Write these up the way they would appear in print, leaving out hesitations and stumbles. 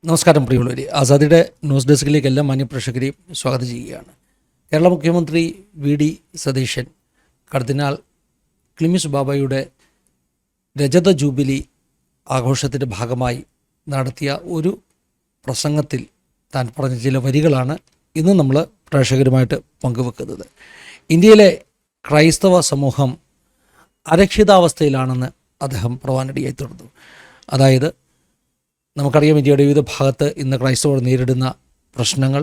നമസ്കാരം പ്രിയമുള്ളവരെ, ആസാദിയുടെ ന്യൂസ് ഡെസ്കിലേക്ക് എല്ലാ മാന്യപ്രേക്ഷകരെയും സ്വാഗതം ചെയ്യുകയാണ്. കേരള മുഖ്യമന്ത്രി വി.ഡി. സതീശൻ കർദിനാൾ ക്ലിമിസ് ബാബയുടെ രജത ജൂബിലി ആഘോഷത്തിൻ്റെ ഭാഗമായി നടത്തിയ ഒരു പ്രസംഗത്തിൽ താൻ പറഞ്ഞ ചില വരികളാണ് ഇന്ന് നമ്മൾ പ്രേക്ഷകരുമായിട്ട് പങ്കുവെക്കുന്നത്. ഇന്ത്യയിലെ ക്രൈസ്തവ സമൂഹം അരക്ഷിതാവസ്ഥയിലാണെന്ന് അദ്ദേഹം പ്രവാനടിയായി തീർന്നു. അതായത് നമുക്കറിയാം, ഇന്ത്യയുടെ വിവിധ ഭാഗത്ത് ഇന്ന് ക്രൈസ്തവർ നേരിടുന്ന പ്രശ്നങ്ങൾ,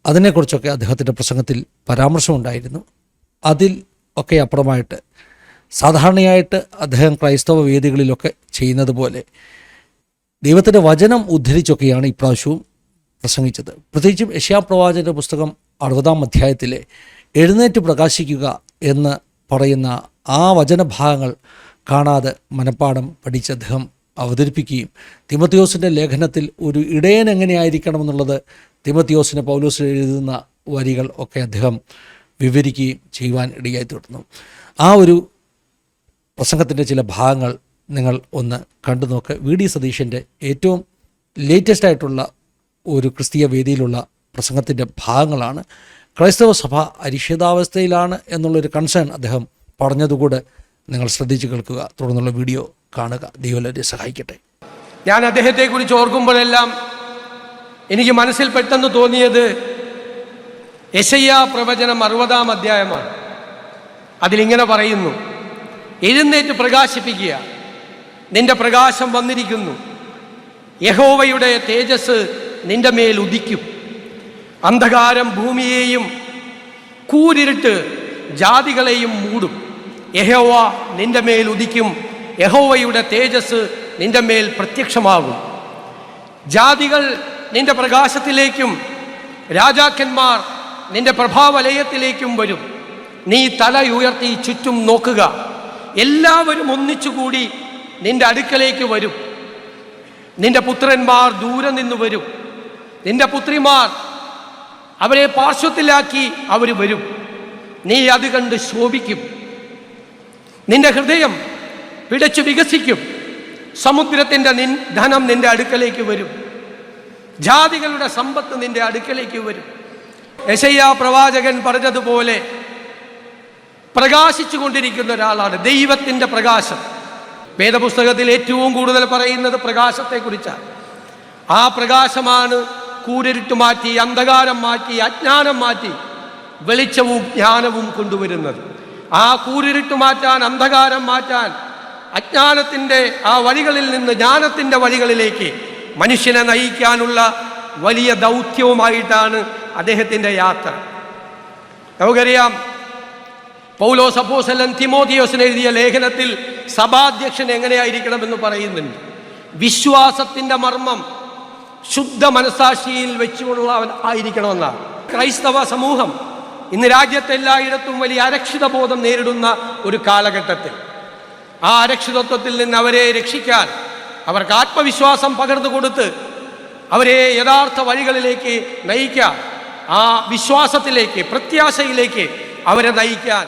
അതിനെക്കുറിച്ചൊക്കെ അദ്ദേഹത്തിൻ്റെ പ്രസംഗത്തിൽ പരാമർശമുണ്ടായിരുന്നു. അതിൽ ഒക്കെ അപ്പുറമായിട്ട് സാധാരണയായിട്ട് അദ്ദേഹം ക്രൈസ്തവ വേദികളിലൊക്കെ ചെയ്യുന്നത് പോലെ ദൈവത്തിൻ്റെ വചനം ഉദ്ധരിച്ചൊക്കെയാണ് ഇപ്രാവശ്യവും പ്രസംഗിച്ചത്. പ്രത്യേകിച്ചും യെശയ്യാപ്രവാചകന്റെ പുസ്തകം 60-ാം അധ്യായത്തിലെ എഴുന്നേറ്റ് പ്രകാശിക്കുക എന്ന് പറയുന്ന ആ വചനഭാഗങ്ങൾ കാണാതെ മനപ്പാഠം പഠിച്ച് അദ്ദേഹം അവതരിപ്പിക്കുകയും തിമോത്തിയോസിൻ്റെ ലേഖനത്തിൽ ഒരു ഇടയൻ എങ്ങനെയായിരിക്കണമെന്നുള്ളത് തിമോത്തിയോസിന് പൗലോസ് എഴുതുന്ന വരികൾ ഒക്കെ അദ്ദേഹം വിവരിക്കുകയും ചെയ്യുവാൻ ഇടയായി തീർന്നു. ആ ഒരു പ്രസംഗത്തിൻ്റെ ചില ഭാഗങ്ങൾ നിങ്ങൾ ഒന്ന് കണ്ടു നോക്ക്. വി.ഡി. സതീശൻ്റെ ഏറ്റവും ലേറ്റസ്റ്റ് ആയിട്ടുള്ള ഒരു ക്രിസ്തീയ വേദിയിലുള്ള പ്രസംഗത്തിൻ്റെ ഭാഗങ്ങളാണ്. ക്രൈസ്തവ സഭ അരിക്ഷിതാവസ്ഥയിലാണ് എന്നുള്ളൊരു കൺസേൺ അദ്ദേഹം പറഞ്ഞതുകൂടെ നിങ്ങൾ ശ്രദ്ധിച്ച് കേൾക്കുക. തുടർന്നുള്ള വീഡിയോ കാണുക. ദൈവം സഹായിക്കട്ടെ. ഞാൻ അദ്ദേഹത്തെക്കുറിച്ച് ഓർക്കുമ്പോഴെല്ലാം എനിക്ക് മനസ്സിൽ പെട്ടെന്ന് തോന്നിയത് യെശയ്യാ പ്രവചനം 60-ാം അധ്യായമാണ്. അതിലിങ്ങനെ പറയുന്നു: എഴുന്നേറ്റ് പ്രകാശിപ്പിക്കുക, നിന്റെ പ്രകാശം വന്നിരിക്കുന്നു, യഹോവയുടെ തേജസ് നിന്റെ മേൽ ഉദിക്കും, അന്ധകാരം ഭൂമിയെയും കൂരിരുട്ട് ജാതികളെയും മൂടും. യഹോവ നിന്റെ മേൽ ഉദിക്കും, യഹോവയുടെ തേജസ് നിന്റെ മേൽ പ്രത്യക്ഷമാകും. ജാതികൾ നിന്റെ പ്രകാശത്തിലേക്കും രാജാക്കന്മാർ നിന്റെ പ്രഭാവലയത്തിലേക്കും വരും. നീ തല ഉയർത്തി ചുറ്റും നോക്കുക, എല്ലാവരും ഒന്നിച്ചുകൂടി നിന്റെ അടുക്കലേക്ക് വരും. നിന്റെ പുത്രന്മാർ ദൂരെ നിന്ന് വരും, നിന്റെ പുത്രിമാർ അവരെ പാർശ്വത്തിലാക്കി അവർ വരും. നീ അത് കണ്ട് ശോഭിക്കും, നിന്റെ ഹൃദയം പിടച്ചു വികസിക്കും. സമുദ്രത്തിൻ്റെ ധനം നിന്റെ അടുക്കലേക്ക് വരും, ജാതികളുടെ സമ്പത്ത് നിന്റെ അടുക്കലേക്ക് വരും. യെശയ്യാ പ്രവാചകൻ പറഞ്ഞതുപോലെ പ്രകാശിച്ചു കൊണ്ടിരിക്കുന്ന ഒരാളാണ് ദൈവത്തിൻ്റെ പ്രകാശം. വേദപുസ്തകത്തിൽ ഏറ്റവും കൂടുതൽ പറയുന്നത് പ്രകാശത്തെക്കുറിച്ചാണ്. ആ പ്രകാശമാണ് കൂരിരുട്ട് മാറ്റി, അന്ധകാരം മാറ്റി, അജ്ഞാനം മാറ്റി വെളിച്ചവും ജ്ഞാനവും കൊണ്ടുവരുന്നത്. ആ കൂരിരുട്ട് മാറ്റാൻ, അന്ധകാരം മാറ്റാൻ, അജ്ഞാനത്തിൻ്റെ ആ വഴികളിൽ നിന്ന് ജ്ഞാനത്തിൻ്റെ വഴികളിലേക്ക് മനുഷ്യനെ നയിക്കാനുള്ള വലിയ ദൗത്യവുമായിട്ടാണ് അദ്ദേഹത്തിൻ്റെ യാത്ര. നമുക്കറിയാം, പൗലോസ് അപ്പോസ്തലൻ തിമോത്തിയോസിന് എഴുതിയ ലേഖനത്തിൽ സഭാധ്യക്ഷൻ എങ്ങനെയായിരിക്കണമെന്ന് പറയുന്നുണ്ട്. വിശ്വാസത്തിൻ്റെ മർമ്മം ശുദ്ധ മനസാക്ഷിയിൽ വെച്ചുകൊള്ളവൻ ആയിരിക്കണമെന്നാണ്. ക്രൈസ്തവ സമൂഹം ഇന്ന് രാജ്യത്തെല്ലായിടത്തും വലിയ അരക്ഷിതബോധം നേരിടുന്ന ഒരു കാലഘട്ടത്തിൽ ആ അരക്ഷിതത്വത്തിൽ നിന്ന് അവരെ രക്ഷിക്കാൻ, അവർക്ക് ആത്മവിശ്വാസം പകർന്നു കൊടുത്ത് അവരെ യഥാർത്ഥ വഴികളിലേക്ക് നയിക്കാൻ, ആ വിശ്വാസത്തിലേക്ക്, പ്രത്യാശയിലേക്ക് അവരെ നയിക്കാൻ